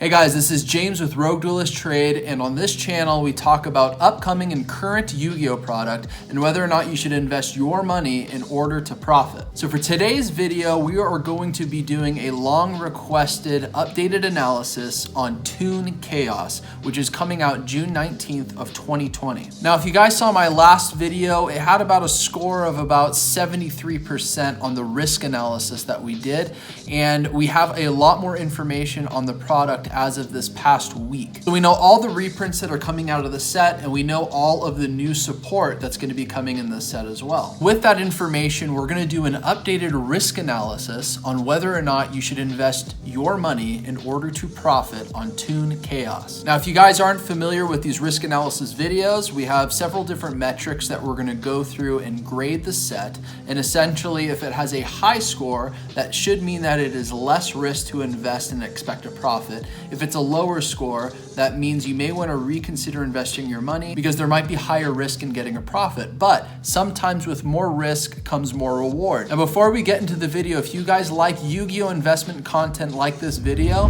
Hey guys, this is James with Rogue Duelist Trade, and on this channel we talk about upcoming and current Yu-Gi-Oh product and whether or not you should invest your money in order to profit. So for today's video, we are going to be doing a long requested updated analysis on Toon Chaos, which is coming out June 19th of 2020. Now, if you guys saw my last video, it had about a score of about 73% on the risk analysis that we did, and we have a lot more information on the product as of this past week. So we know all the reprints that are coming out of the set, and we know all of the new support that's going to be coming in this set as well. With that information, we're going to do an updated risk analysis on whether or not you should invest your money in order to profit on Toon Chaos. Now, if you guys aren't familiar with these risk analysis videos, we have several different metrics that we're going to go through and grade the set, and essentially if it has a high score, that should mean that it is less risk to invest and expect a profit. If it's a lower score, that means you may want to reconsider investing your money because there might be higher risk in getting a profit. But sometimes with more risk comes more reward. Now, before we get into the video, if you guys like Yu-Gi-Oh investment content like this video,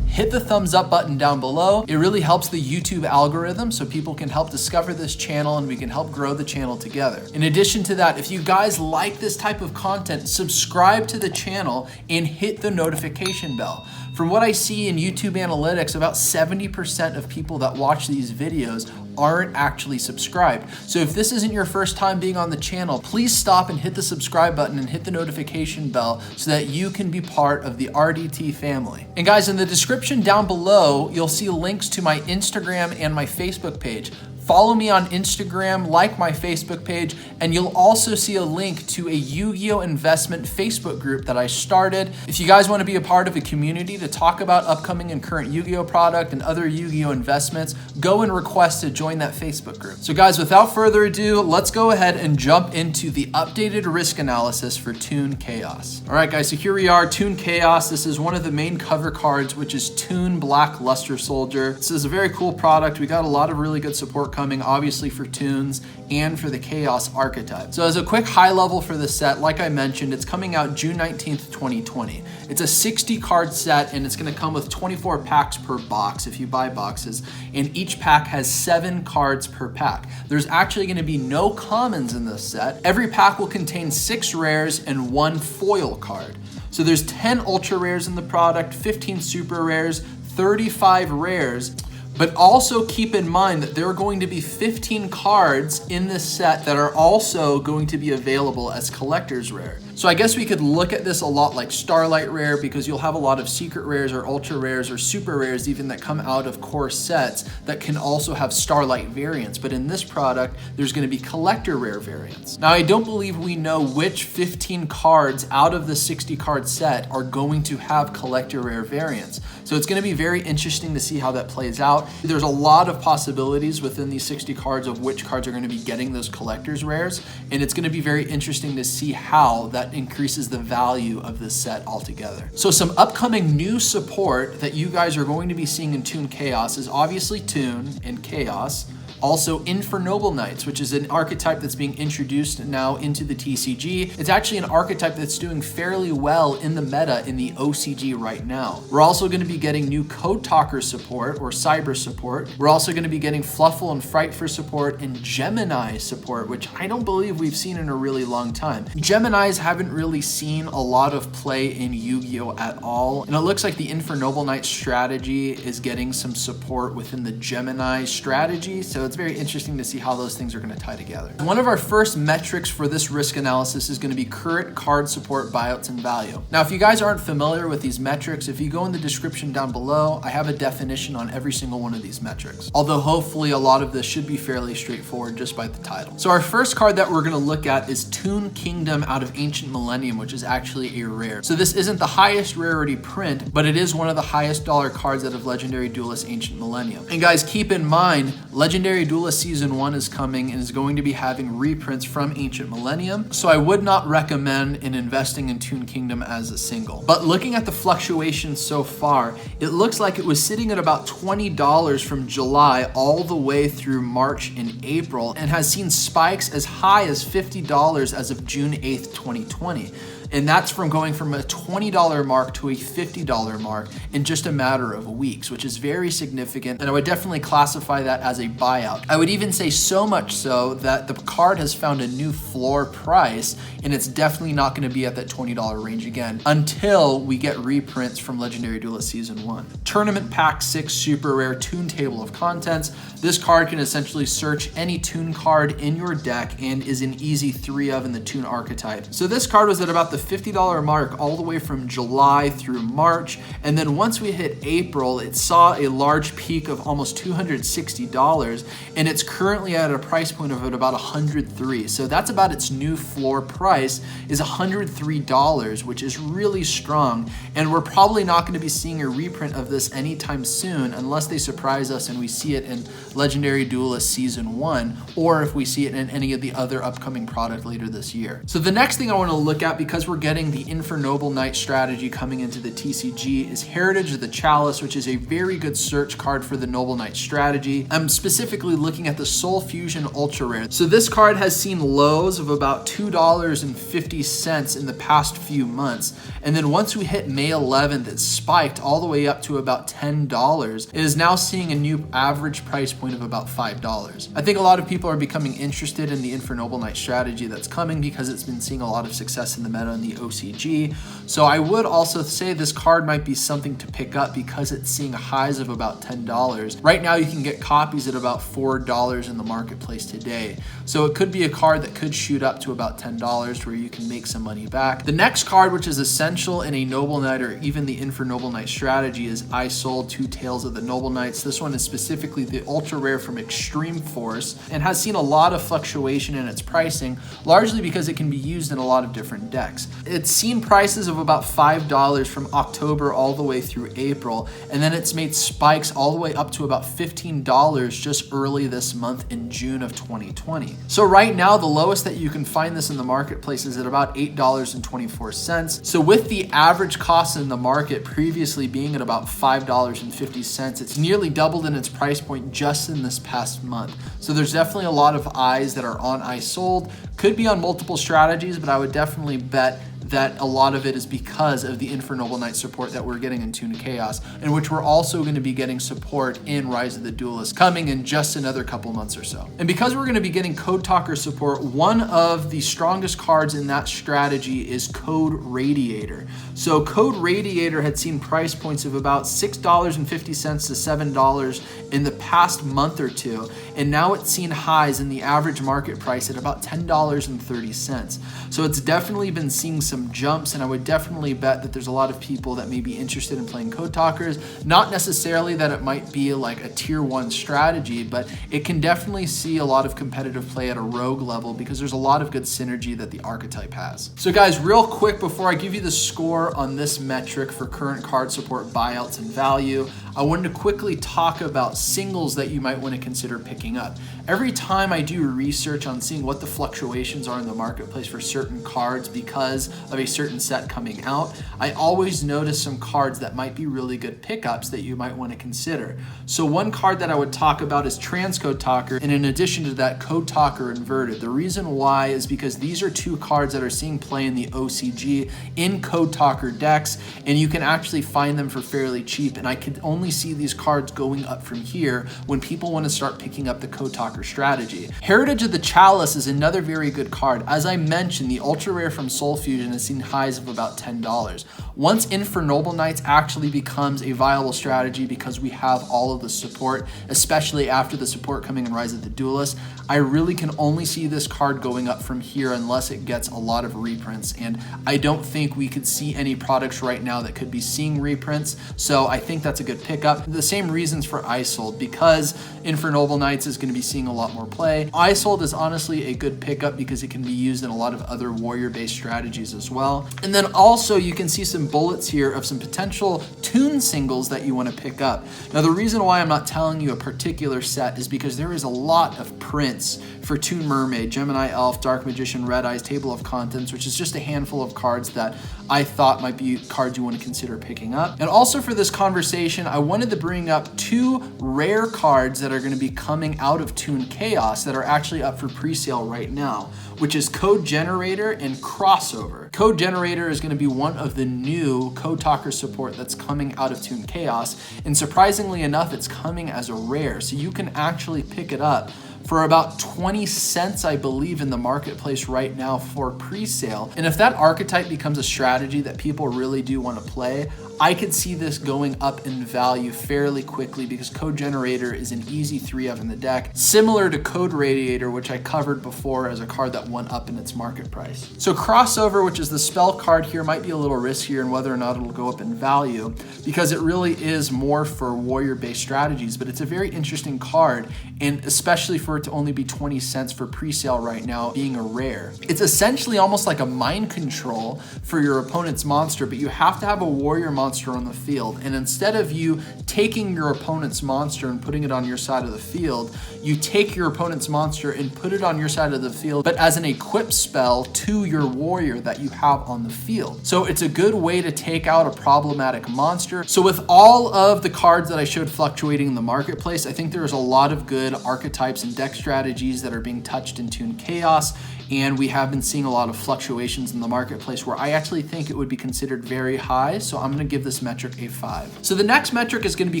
hit the thumbs up button down below. It really helps the YouTube algorithm so people can help discover this channel and we can help grow the channel together. In addition to that, if you guys like this type of content, subscribe to the channel and hit the notification bell. From what I see in YouTube analytics, about 70% of people that watch these videos aren't actually subscribed. So if this isn't your first time being on the channel, please stop and hit the subscribe button and hit the notification bell so that you can be part of the RDT family. And guys, in the description down below, you'll see links to my Instagram and my Facebook page. Follow me on Instagram, like my Facebook page, and you'll also see a link to a Yu-Gi-Oh investment Facebook group that I started. If you guys want to be a part of a community to talk about upcoming and current Yu-Gi-Oh product and other Yu-Gi-Oh investments, go and request to join that Facebook group. So guys, without further ado, let's go ahead and jump into the updated risk analysis for Toon Chaos. All right guys, so here we are, Toon Chaos. This is one of the main cover cards, which is Toon Black Luster Soldier. This is a very cool product. We got a lot of really good support coming, obviously, for Toons and for the Chaos archetype. So as a quick high level for the set, like I mentioned, it's coming out June 19th, 2020. It's a 60 card set, and it's going to come with 24 packs per box if you buy boxes, and each pack has 7 cards per pack. There's actually going to be no commons in this set. Every pack will contain 6 rares and 1 foil card. So there's 10 ultra rares in the product, 15 super rares, 35 rares. But also keep in mind that there are going to be 15 cards in this set that are also going to be available as collector's rare. So I guess we could look at this a lot like Starlight Rare, because you'll have a lot of secret rares or ultra rares or super rares even that come out of core sets that can also have Starlight variants. But in this product, there's going to be collector rare variants. Now, I don't believe we know which 15 cards out of the 60 card set are going to have collector rare variants. So it's going to be very interesting to see how that plays out. There's a lot of possibilities within these 60 cards of which cards are going to be getting those collector's rares, and it's going to be very interesting to see how that increases the value of this set altogether. So some upcoming new support that you guys are going to be seeing in Toon Chaos is obviously Toon and Chaos. Also, Infernoble Knights, which is an archetype that's being introduced now into the TCG. It's actually an archetype that's doing fairly well in the meta in the OCG right now. We're also going to be getting new Code Talker support or Cyber support. We're also going to be getting Fluffle and Frightfur support and Gemini support, which I don't believe we've seen in a really long time. Geminis haven't really seen a lot of play in Yu-Gi-Oh at all, and it looks like the Infernoble Knight strategy is getting some support within the Gemini strategy, so it's very interesting to see how those things are going to tie together. One of our first metrics for this risk analysis is going to be current card support buyouts and value. Now, if you guys aren't familiar with these metrics, if you go in the description down below, I have a definition on every single one of these metrics. Although hopefully a lot of this should be fairly straightforward just by the title. So our first card that we're going to look at is Toon Kingdom out of Ancient Millennium, which is actually a rare. So this isn't the highest rarity print, but it is one of the highest dollar cards out of Legendary Duelist Ancient Millennium. And guys, keep in mind, Legendary Duelist Season 1 is coming and is going to be having reprints from Ancient Millennium, so I would not recommend in investing in Toon Kingdom as a single. But looking at the fluctuations so far, it looks like it was sitting at about $20 from July all the way through March and April, and has seen spikes as high as $50 as of June 8th, 2020. And that's from going from a $20 mark to a $50 mark in just a matter of weeks, which is very significant. And I would definitely classify that as a buyout. I would even say so much so that the card has found a new floor price, and it's definitely not going to be at that $20 range again until we get reprints from Legendary Duelist Season 1. Tournament Pack 6 Super Rare Toon Table of Contents. This card can essentially search any Toon card in your deck and is an easy 3 of in the Toon archetype. So this card was at about the $50 mark all the way from July through March, and then once we hit April, it saw a large peak of almost $260, and it's currently at a price point of about $103. So that's about its new floor price is $103, which is really strong, and we're probably not going to be seeing a reprint of this anytime soon unless they surprise us and we see it in Legendary Duelist Season 1, or if we see it in any of the other upcoming product later this year. So the next thing I want to look at, because we're getting the Infernoble Knight strategy coming into the TCG, is Heritage of the Chalice, which is a very good search card for the Noble Knight strategy. I'm specifically looking at the Soul Fusion Ultra Rare. So this card has seen lows of about $2.50 in the past few months, and then once we hit May 11th, it spiked all the way up to about $10. It is now seeing a new average price point of about $5. I think a lot of people are becoming interested in the Infernoble Knight strategy that's coming because it's been seeing a lot of success in the meta in the OCG. So I would also say this card might be something to pick up because it's seeing highs of about $10. Right now you can get copies at about $4 in the marketplace today. So it could be a card that could shoot up to about $10 where you can make some money back. The next card, which is essential in a Noble Knight or even the Infernoble Knight strategy, is I Sold Two Tales of the Noble Knights. This one is specifically the ultra rare from Extreme Force and has seen a lot of fluctuation in its pricing, largely because it can be used in a lot of different decks. It's seen prices of about $5 from October all the way through April, and then it's made spikes all the way up to about $15 just early this month in June of 2020. So right now, the lowest that you can find this in the marketplace is at about $8.24. So with the average cost in the market previously being at about $5.50, it's nearly doubled in its price point just in this past month. So there's definitely a lot of eyes that are on I Sold. Could be on multiple strategies, but I would definitely bet that a lot of it is because of the Infernoble Knight support that we're getting in Toon Chaos, in which we're also going to be getting support in Rise of the Duelist coming in just another couple months or so. And because we're going to be getting Code Talker support, one of the strongest cards in that strategy is Code Radiator. So Code Radiator had seen price points of about $6.50 to $7 in the past month or two, and now it's seen highs in the average market price at about $10.30. So it's definitely been seeing some jumps, and I would definitely bet that there's a lot of people that may be interested in playing Code Talkers. Not necessarily that it might be like a tier 1 strategy, but it can definitely see a lot of competitive play at a rogue level because there's a lot of good synergy that the archetype has. So guys, real quick before I give you the score on this metric for current card support buyouts and value, I wanted to quickly talk about singles that you might want to consider picking up. Every time I do research on seeing what the fluctuations are in the marketplace for certain cards because of a certain set coming out, I always notice some cards that might be really good pickups that you might want to consider. So one card that I would talk about is Transcode Talker, and in addition to that, Code Talker Inverted. The reason why is because these are two cards that are seeing play in the OCG in Code Talker decks, and you can actually find them for fairly cheap, and I could only see these cards going up from here when people want to start picking up the Code Talker strategy. Heritage of the Chalice is another very good card. As I mentioned, the ultra rare from Soul Fusion has seen highs of about $10. Once Infernoble Knights actually becomes a viable strategy because we have all of the support, especially after the support coming in Rise of the Duelist, I really can only see this card going up from here unless it gets a lot of reprints, and I don't think we could see any products right now that could be seeing reprints, so I think that's a good pickup. The same reasons for I Sold, because Infernoble Knights is going to be seeing a lot more play. I Sold is honestly a good pickup because it can be used in a lot of other warrior-based strategies as well. And then also you can see some bullets here of some potential Toon singles that you want to pick up. Now the reason why I'm not telling you a particular set is because there is a lot of prints for Toon Mermaid, Gemini Elf, Dark Magician, Red Eyes, Table of Contents, which is just a handful of cards that I thought might be cards you want to consider picking up. And also for this conversation, I wanted to bring up 2 rare cards that are going to be coming out of Toon Chaos that are actually up for pre-sale right now, which is Code Generator and Crossover. Code Generator is going to be one of the new Code Talker support that's coming out of Toon Chaos, and surprisingly enough, it's coming as a rare, so you can actually pick it up for about 20 cents, I believe, in the marketplace right now for pre-sale. And if that archetype becomes a strategy that people really do want to play, I could see this going up in value fairly quickly because Code Generator is an easy 3 of in the deck, similar to Code Radiator, which I covered before as a card that went up in its market price. So Crossover, which is the spell card here, might be a little riskier in whether or not it'll go up in value because it really is more for warrior-based strategies, but it's a very interesting card, and especially for it to only be 20 cents for pre-sale right now, being a rare. It's essentially almost like a mind control for your opponent's monster, but you have to have a warrior monster on the field, and instead of you taking your opponent's monster and putting it on your side of the field, you take your opponent's monster and put it on your side of the field, but as an equip spell to your warrior that you have on the field. So it's a good way to take out a problematic monster. So with all of the cards that I showed fluctuating in the marketplace, I think there's a lot of good archetypes and deck strategies that are being touched in Toon Chaos, and we have been seeing a lot of fluctuations in the marketplace where I actually think it would be considered very high, so I'm going to give this metric a 5. So the next metric is going to be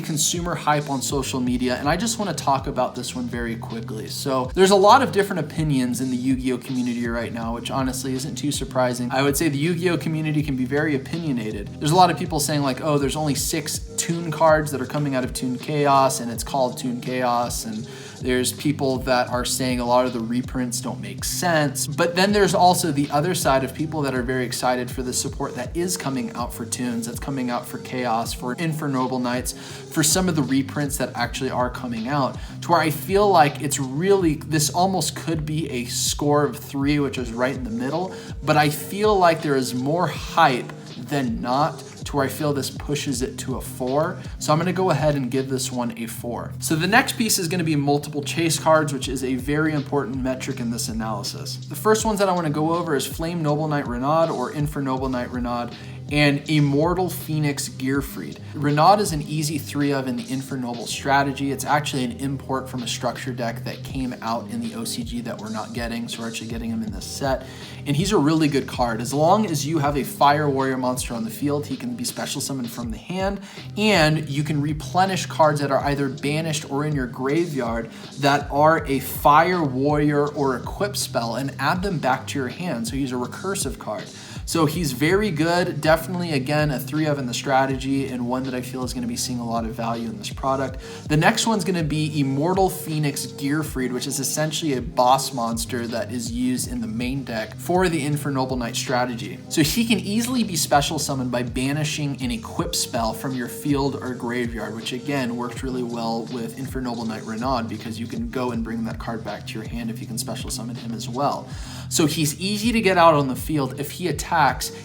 consumer hype on social media, and I just want to talk about this one very quickly. So there's a lot of different opinions in the Yu-Gi-Oh community right now, which honestly isn't too surprising. I would say the Yu-Gi-Oh community can be very opinionated. There's a lot of people saying like, oh, there's only 6 Toon cards that are coming out of Toon Chaos, and it's called Toon Chaos, and there's people that are saying a lot of the reprints don't make sense. But then there's also the other side of people that are very excited for the support that is coming out for Toons, that's coming out for Chaos, for Infernoble Knights, for some of the reprints that actually are coming out, to where I feel like it's really, this almost could be a score of 3, which is right in the middle, but I feel like there is more hype than not, to where I feel this pushes it to a 4. So I'm going to go ahead and give this one a 4. So the next piece is going to be multiple chase cards, which is a very important metric in this analysis. The first ones that I want to go over is Flame Noble Knight Renaud or Infernoble Knight Renaud, and Immortal Phoenix Gearfried. Renaud is an easy 3 of in the Infernoble strategy. It's actually an import from a structure deck that came out in the OCG that we're not getting, so we're actually getting him in this set. And he's a really good card. As long as you have a Fire Warrior monster on the field, he can be special summoned from the hand, and you can replenish cards that are either banished or in your graveyard that are a Fire Warrior or Equip spell and add them back to your hand. So he's a recursive card. So he's very good, definitely again a 3 of in the strategy, and one that I feel is going to be seeing a lot of value in this product. The next one's going to be Immortal Phoenix Gearfried, which is essentially a boss monster that is used in the main deck for the Infernoble Knight strategy. So he can easily be special summoned by banishing an equip spell from your field or graveyard, which again works really well with Infernoble Knight Renaud because you can go and bring that card back to your hand if you can special summon him as well. So he's easy to get out on the field. If he attacks,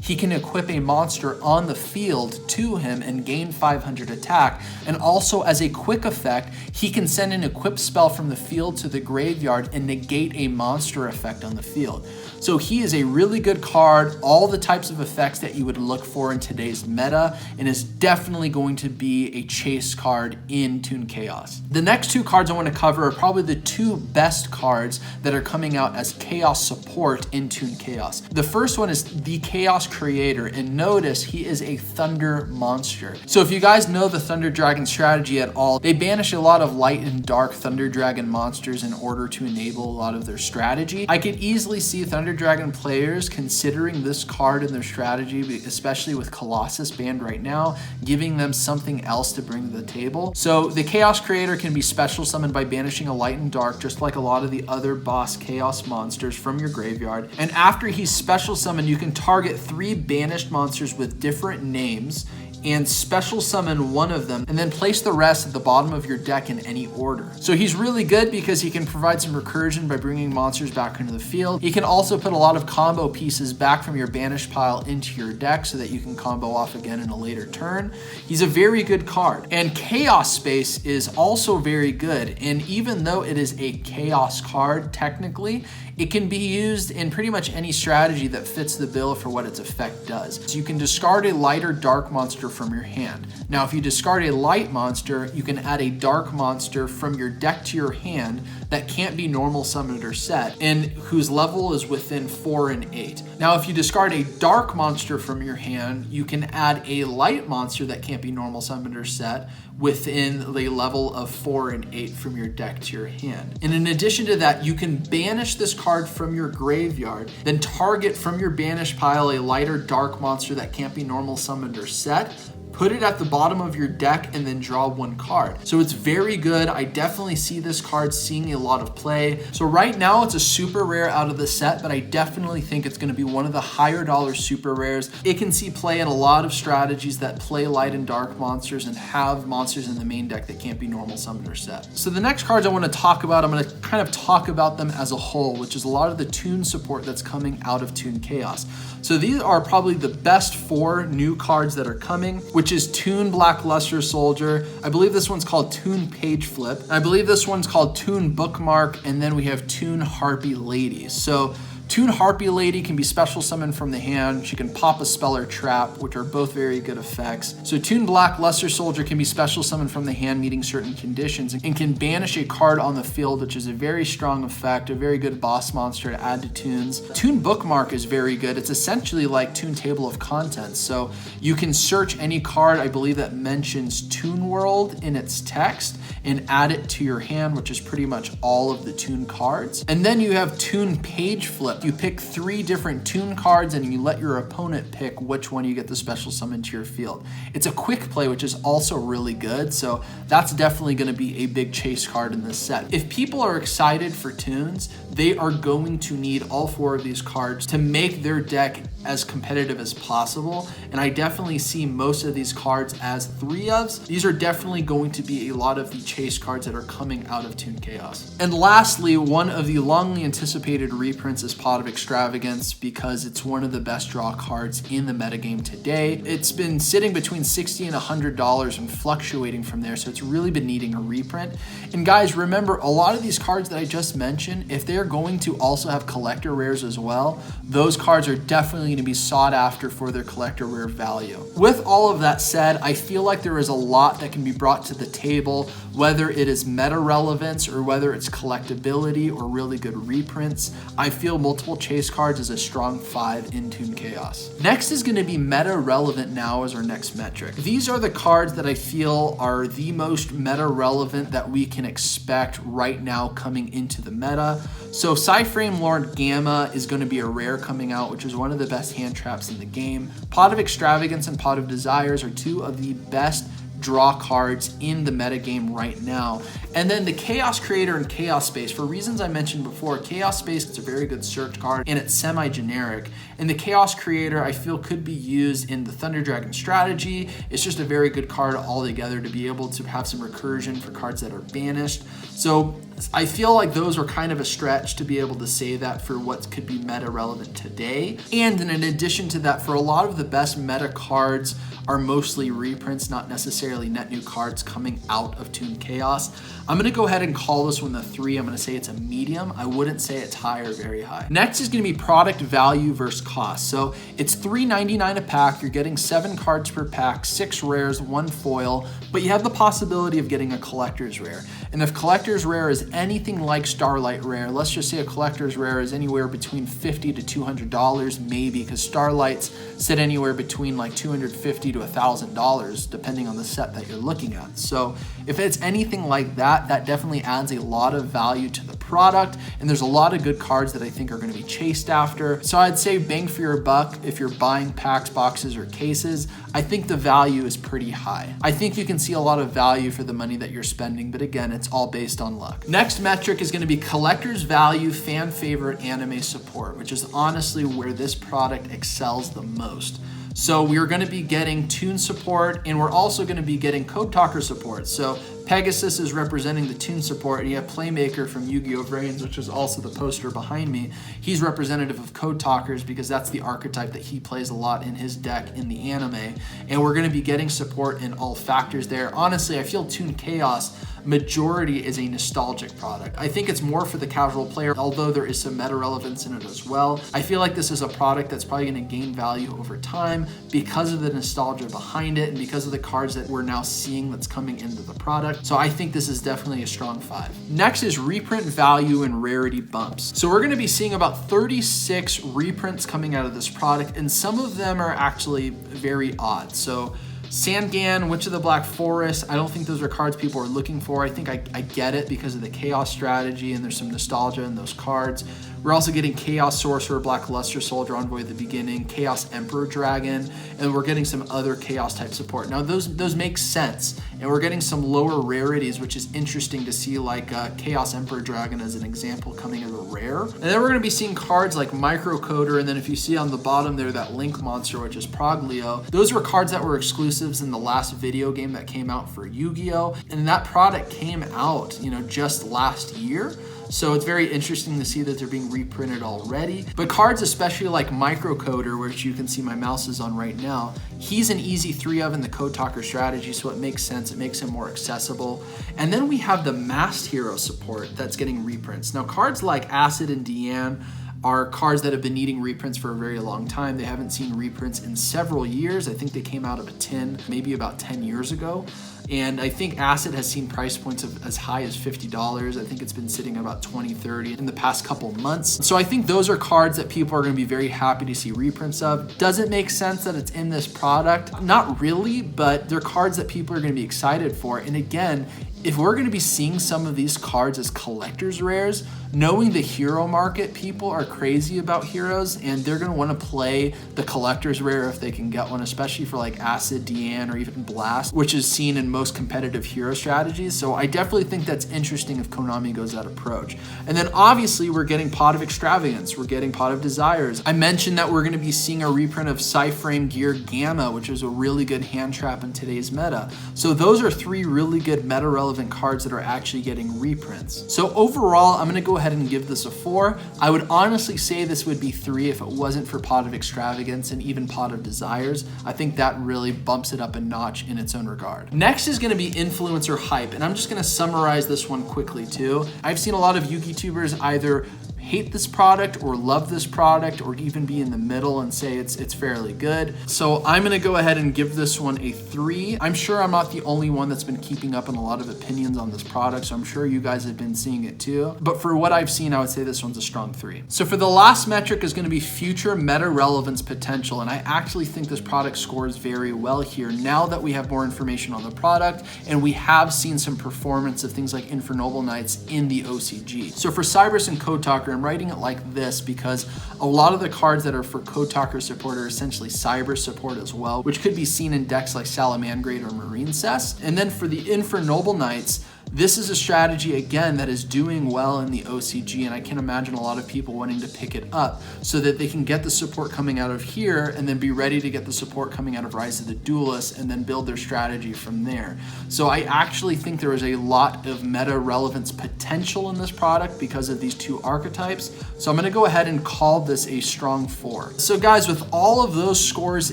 he can equip a monster on the field to him and gain 500 attack. And also as a quick effect, he can send an equip spell from the field to the graveyard and negate a monster effect on the field. So he is a really good card, all the types of effects that you would look for in today's meta, and is definitely going to be a chase card in Toon Chaos. The next 2 cards I want to cover are probably the 2 best cards that are coming out as Chaos support in Toon Chaos. The first one is the Chaos Creator, and notice he is a Thunder monster. So if you guys know the Thunder Dragon strategy at all, they banish a lot of light and dark Thunder Dragon monsters in order to enable a lot of their strategy. I could easily see Thunder Dragon players considering this card in their strategy, especially with Colossus banned right now, giving them something else to bring to the table. So the Chaos Creator can be special summoned by banishing a light and dark, just like a lot of the other boss Chaos monsters from your graveyard. And after he's special summoned, you can target 3 banished monsters with different names and special summon one of them, and then place the rest at the bottom of your deck in any order. So he's really good because he can provide some recursion by bringing monsters back into the field. He can also put a lot of combo pieces back from your banished pile into your deck so that you can combo off again in a later turn. He's a very good card. And Chaos Space is also very good, and even though it is a Chaos card, technically, it can be used in pretty much any strategy that fits the bill for what its effect does. So you can discard a light or dark monster from your hand. Now, if you discard a light monster, you can add a dark monster from your deck to your hand that can't be normal summoned or set, and whose level is within 4 and 8. Now, if you discard a dark monster from your hand, you can add a light monster that can't be normal summoned or set within the level of 4 and 8 from your deck to your hand. And in addition to that, you can banish this card from your graveyard, then target from your banished pile a light or dark monster that can't be normal summoned or set, put it at the bottom of your deck, and then draw one card. So it's very good. I definitely see this card seeing a lot of play. So right now it's a super rare out of the set, but I definitely think it's going to be one of the higher dollar super rares. It can see play in a lot of strategies that play light and dark monsters and have monsters in the main deck that can't be normal summoned or set. So the next cards I want to talk about, I'm going to kind of talk about them as a whole, which is a lot of the Toon support that's coming out of Toon Chaos. So these are probably the best 4 new cards that are coming, which is Toon Blackluster Soldier. I believe this one's called Toon Page Flip. I believe this one's called Toon Bookmark, and then we have Toon Harpy Lady. So Toon Harpy Lady can be special summoned from the hand. She can pop a spell or trap, which are both very good effects. So Toon Blackluster Soldier can be special summoned from the hand meeting certain conditions and can banish a card on the field, which is a very strong effect, a very good boss monster to add to Toons. Toon Bookmark is very good. It's essentially like Toon Table of Contents. So you can search any card, I believe, that mentions Toon World in its text and add it to your hand, which is pretty much all of the Toon cards. And then you have Toon Page Flip. You pick 3 different Toon cards and you let your opponent pick which one you get the special summon to your field. It's a quick play, which is also really good, so that's definitely going to be a big chase card in this set. If people are excited for Toons, they are going to need all 4 of these cards to make their deck as competitive as possible, and I definitely see most of these cards as 3-ofs. These are definitely going to be a lot of the chase cards that are coming out of Toon Chaos. And lastly, one of the longly anticipated reprints is Pot of Extravagance, because it's one of the best draw cards in the metagame today. It's been sitting between $60 and $100 and fluctuating from there, so it's really been needing a reprint. And guys, remember, a lot of these cards that I just mentioned, if they're going to also have collector rares as well, those cards are definitely going to be sought after for their collector rare value. With all of that said, I feel like there is a lot that can be brought to the table, whether it is meta relevance or whether it's collectability or really good reprints. I feel multiple chase cards is a strong 5 in Toon Chaos. Next is going to be meta relevant now as our next metric. These are the cards that I feel are the most meta relevant that we can expect right now coming into the meta. So Psyframe Lord Gamma is going to be a rare coming out, which is one of the best hand traps in the game. Pot of Extravagance and Pot of Desires are 2 of the best draw cards in the metagame right now. And then the Chaos Creator and Chaos Space, for reasons I mentioned before, Chaos Space is a very good search card and it's semi-generic. And the Chaos Creator I feel could be used in the Thunder Dragon strategy. It's just a very good card altogether to be able to have some recursion for cards that are banished. So I feel like those are kind of a stretch to be able to say that for what could be meta relevant today. And in addition to that, for a lot of the best meta cards are mostly reprints, not necessarily net new cards coming out of Toon Chaos. I'm gonna go ahead and call this one the 3. I'm gonna say it's a medium. I wouldn't say it's high or very high. Next is gonna be product value versus cost. So it's $3.99 a pack. You're getting 7 cards per pack, 6 rares, 1 foil, but you have the possibility of getting a collector's rare. And if collector's rare is anything like Starlight Rare, let's just say a collector's rare is anywhere between $50 to $200 maybe, because Starlights sit anywhere between like $250 to $1,000 depending on the set that you're looking at. So if it's anything like that, that definitely adds a lot of value to the product, and there's a lot of good cards that I think are going to be chased after. So I'd say bang for your buck if you're buying packs, boxes, or cases. I think the value is pretty high. I think you can see a lot of value for the money that you're spending, but again, it's all based on luck. Next metric is going to be collector's value fan favorite anime support, which is honestly where this product excels the most. So we're going to be getting Toon support, and we're also going to be getting Code Talker support. So Pegasus is representing the Toon support, and you have Playmaker from Yu-Gi-Oh! Vrains, which is also the poster behind me. He's representative of Code Talkers because that's the archetype that he plays a lot in his deck in the anime. And we're going to be getting support in all factors there. Honestly, I feel Toon Chaos majority is a nostalgic product. I think it's more for the casual player, although there is some meta relevance in it as well. I feel like this is a product that's probably going to gain value over time because of the nostalgia behind it and because of the cards that we're now seeing that's coming into the product. So I think this is definitely a strong 5. Next is reprint value and rarity bumps. So we're going to be seeing about 36 reprints coming out of this product, and some of them are actually very odd. So Sangan, Witch of the Black Forest, I don't think those are cards people are looking for. I think I get it because of the Chaos strategy, and there's some nostalgia in those cards. We're also getting Chaos Sorcerer, Black Luster Soldier Envoy at the beginning, Chaos Emperor Dragon, and we're getting some other Chaos type support. Now those make sense, and we're getting some lower rarities, which is interesting to see, like Chaos Emperor Dragon as an example coming as a rare. And then we're going to be seeing cards like Microcoder, and then if you see on the bottom there that Link Monster, which is Proglio, those were cards that were exclusives in the last video game that came out for Yu-Gi-Oh! And that product came out, just last year. So it's very interesting to see that they're being reprinted already. But cards, especially like Microcoder, which you can see my mouse is on right now, he's an easy 3 of in the Code Talker strategy, so it makes sense. It makes him more accessible. And then we have the Masked Hero support that's getting reprints. Now, cards like Acid and Deanne are cards that have been needing reprints for a very long time. They haven't seen reprints in several years. I think they came out of a tin maybe about 10 years ago. And I think Acid has seen price points of as high as $50. I think it's been sitting at about $20, $30 in the past couple months. So I think those are cards that people are going to be very happy to see reprints of. Does it make sense that it's in this product? Not really, but they're cards that people are going to be excited for. And again, if we're going to be seeing some of these cards as collector's rares, knowing the hero market, people are crazy about heroes, and they're going to want to play the collector's rare if they can get one, especially for like Acid, Deanne, or even Blast, which is seen in most competitive hero strategies. So I definitely think that's interesting if Konami goes that approach. And then obviously we're getting Pot of Extravagance, we're getting Pot of Desires. I mentioned that we're going to be seeing a reprint of Psyframe Gear Gamma, which is a really good hand trap in today's meta. So those are 3 really good meta relevant cards that are actually getting reprints. So overall, I'm going to go ahead and give this a 4. I would honestly say this would be 3 if it wasn't for Pot of Extravagance and even Pot of Desires. I think that really bumps it up a notch in its own regard. Next is going to be influencer hype, and I'm just going to summarize this one quickly too. I've seen a lot of YouTubers either hate this product or love this product, or even be in the middle and say it's fairly good. So I'm gonna go ahead and give this one a 3. I'm sure I'm not the only one that's been keeping up on a lot of opinions on this product, so I'm sure you guys have been seeing it too. But for what I've seen, I would say this one's a strong 3. So for the last metric is gonna be future meta relevance potential, and I actually think this product scores very well here now that we have more information on the product, and we have seen some performance of things like Infernoble Knights in the OCG. So for Cybers and Code Talker, I'm writing it like this because a lot of the cards that are for Code Talker support are essentially Cyber support as well, which could be seen in decks like Salamangrate or Marine Cess. And then for the Infernoble Knights, this is a strategy, again, that is doing well in the OCG, and I can imagine a lot of people wanting to pick it up so that they can get the support coming out of here and then be ready to get the support coming out of Rise of the Duelist and then build their strategy from there. So I actually think there is a lot of meta relevance potential in this product because of these 2 archetypes. So I'm going to go ahead and call this a strong 4. So guys, with all of those scores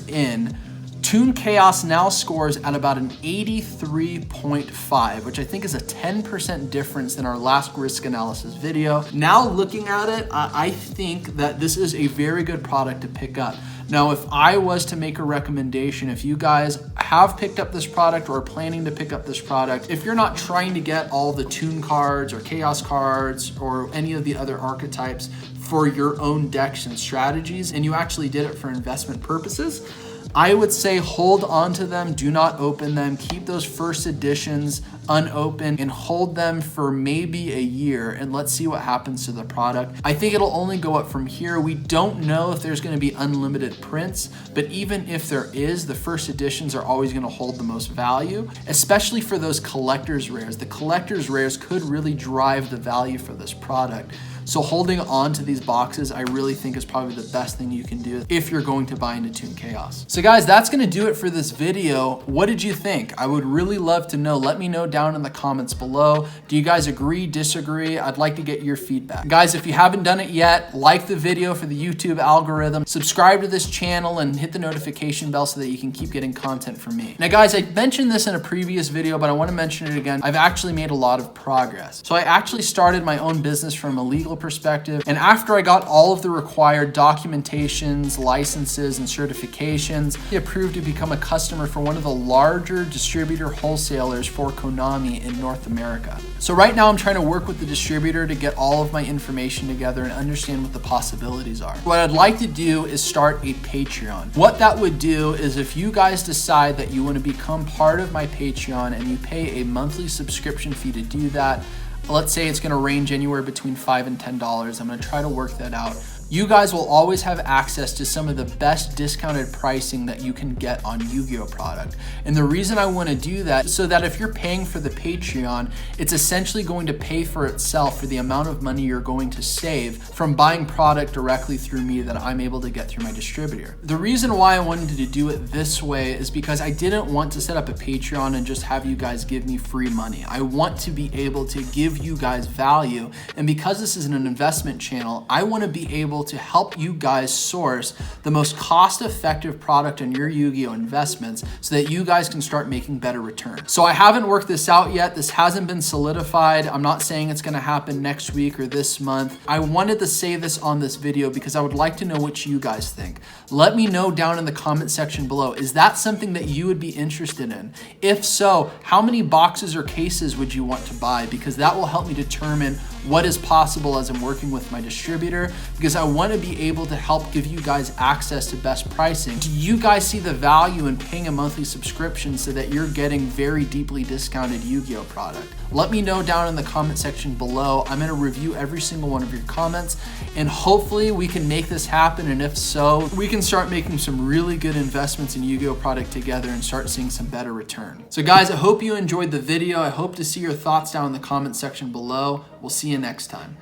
in, Toon Chaos now scores at about an 83.5, which I think is a 10% difference in our last risk analysis video. Now looking at it, I think that this is a very good product to pick up. Now, if I was to make a recommendation, if you guys have picked up this product or are planning to pick up this product, if you're not trying to get all the Toon cards or Chaos cards or any of the other archetypes for your own decks and strategies, and you actually did it for investment purposes, I would say hold on to them, do not open them, keep those first editions unopened and hold them for maybe a year, and let's see what happens to the product. I think it'll only go up from here. We don't know if there's going to be unlimited prints, but even if there is, the first editions are always going to hold the most value, especially for those collector's rares. The collector's rares could really drive the value for this product. So holding on to these boxes, I really think is probably the best thing you can do if you're going to buy into Toon Chaos. So guys, that's gonna do it for this video. What did you think? I would really love to know. Let me know down in the comments below. Do you guys agree, disagree? I'd like to get your feedback. Guys, if you haven't done it yet, like the video for the YouTube algorithm, subscribe to this channel and hit the notification bell so that you can keep getting content from me. Now guys, I mentioned this in a previous video, but I wanna mention it again. I've actually made a lot of progress. So I actually started my own business from a legal perspective, and after I got all of the required documentations, licenses, and certifications, I approved to become a customer for one of the larger distributor wholesalers for Konami in North America. So right now I'm trying to work with the distributor to get all of my information together and understand what the possibilities are. What I'd like to do is start a Patreon. What that would do is if you guys decide that you want to become part of my Patreon and you pay a monthly subscription fee to do that, let's say it's going to range anywhere between $5 and $10. I'm going to try to work that out. You guys will always have access to some of the best discounted pricing that you can get on Yugioh product. And the reason I want to do that is so that if you're paying for the Patreon, it's essentially going to pay for itself for the amount of money you're going to save from buying product directly through me that I'm able to get through my distributor. The reason why I wanted to do it this way is because I didn't want to set up a Patreon and just have you guys give me free money. I want to be able to give you guys value. And because this is an investment channel, I want to be able to help you guys source the most cost-effective product in your Yu-Gi-Oh investments so that you guys can start making better returns. So I haven't worked this out yet. This hasn't been solidified. I'm not saying it's gonna happen next week or this month. I wanted to say this on this video because I would like to know what you guys think. Let me know down in the comment section below. Is that something that you would be interested in? If so, how many boxes or cases would you want to buy? Because that will help me determine what is possible as I'm working with my distributor, because I want to be able to help give you guys access to best pricing. Do you guys see the value in paying a monthly subscription so that you're getting very deeply discounted Yu-Gi-Oh product? Let me know down in the comment section below. I'm going to review every single one of your comments, and hopefully we can make this happen. And if so, we can start making some really good investments in Yu-Gi-Oh product together and start seeing some better return. So guys, I hope you enjoyed the video. I hope to see your thoughts down in the comment section below. We'll see you next time.